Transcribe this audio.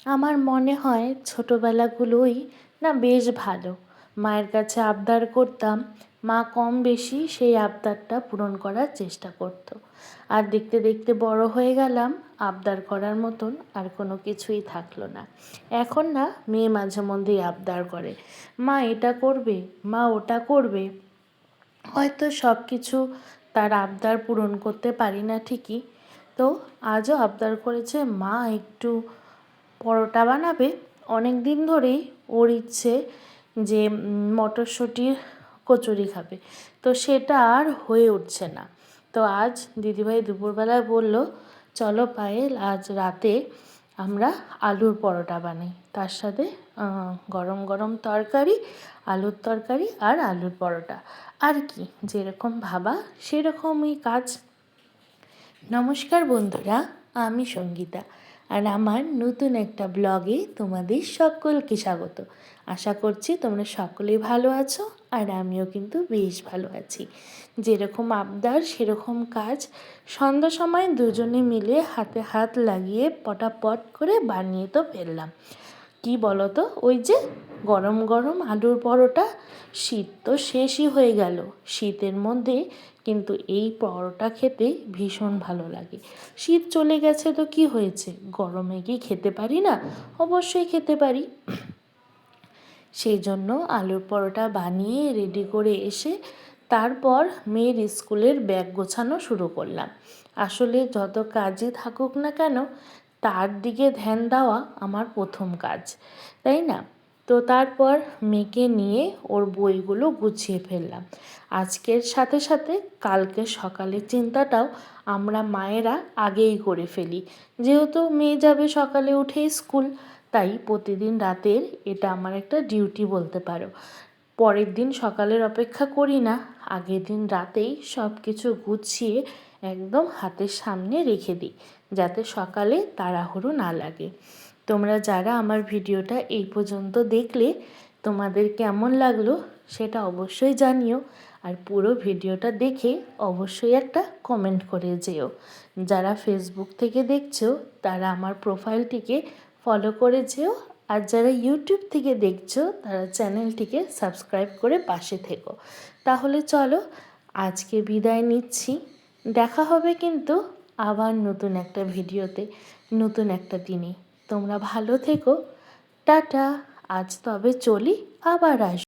আমার মনে হয় ছোটোবেলাগুলোই না বেশ ভালো। মায়ের কাছে আবদার করতাম, মা কম বেশি সেই আবদারটা পূরণ করার চেষ্টা করতো। আর দেখতে দেখতে বড় হয়ে গেলাম, আবদার করার মতন আর কোনো কিছুই থাকলো না। এখন না মেয়ে মাঝে মধ্যেই আবদার করে, মা এটা করবে, মা ওটা করবে। হয়তো সব কিছু তার আবদার পূরণ করতে পারি না ঠিকই, তো আজও আবদার করেছে মা একটু পরোটা বানাবে। অনেক দিন ধরেই ওর ইচ্ছে যে মটরশুঁটির কচুরি খাবে, তো সেটা আর হয়ে উঠছে না। তো আজ দিদিভাই দুপুরবেলায় বলল, চলো পায়েল আজ রাতে আমরা আলুর পরোটা বানাই, তার সাথে গরম গরম তরকারি, আলুর তরকারি আর আলুর পরোটা। আর কি, যেরকম ভাবা সেরকমই কাজ। নমস্কার বন্ধুরা, আমি সঙ্গীতা, আর আমার নতুন একটা ব্লগে তোমাদের সকলকে স্বাগত। আশা করছি তোমরা সকলেই ভালো আছো, আর আমিও কিন্তু বেশ ভালো আছি। যেরকম আবদার সেরকম কাজ। সন্ধ্যা সময় দুজনে মিলে হাতে হাত লাগিয়ে পটাপট করে বানিয়ে তো ফেললাম। কি বলো তো, ওই যে গরম গরম আলুর পরোটা। শীত তো শেষই হয়ে গেল, শীতের মধ্যে কিন্তু এই পরোটা খেতে ভীষণ ভালো লাগে। শীত চলে গেছে তো কি হয়েছে, গরমে কি খেতে পারি না? অবশ্যই খেতে পারি। সেই জন্য আলুর পরোটা বানিয়ে রেডি করে এসে তারপর মেয়ের স্কুলের ব্যাগ গোছানো শুরু করলাম। আসলে যত কাজই থাকুক না কেন, তার দিকে ধ্যান দেওয়া আমার প্রথম কাজ, তাই না? তো তারপর মেয়েকে নিয়ে ওর বইগুলো গুছিয়ে ফেললাম। আজকের সাথে সাথে কালকে সকালের চিন্তাটাও আমরা মায়েরা আগেই করে ফেলি, যেহেতু মেয়ে যাবে সকালে উঠে স্কুল, তাই প্রতিদিন রাতের এটা আমার একটা ডিউটি বলতে পারো। পরের দিন সকালের অপেক্ষা করি না, আগের দিন রাতেই সব কিছু গুছিয়ে একদম হাতের সামনে রেখে দিই, যাতে সকালে তাড়াহুড়ো না লাগে। তোমরা যারা আমার ভিডিওটা এই পর্যন্ত দেখলে, তোমাদের কেমন লাগলো সেটা অবশ্যই জানিও, আর পুরো ভিডিওটা দেখে অবশ্যই একটা কমেন্ট করে যেও। যারা ফেসবুক থেকে দেখছো তারা আমার প্রোফাইলটিকে ফলো করে যেও, আর যারা ইউটিউব থেকে দেখছো তারা চ্যানেলটিকে সাবস্ক্রাইব করে পাশে থেকো। তাহলে চলো আজকে বিদায় নিচ্ছি, দেখা হবে কিন্তু আবার নতুন একটা ভিডিওতে, নতুন একটা দিনে। তোমরা ভালো থেকো, টাটা। আজ তবে চলি, আবার আসবো।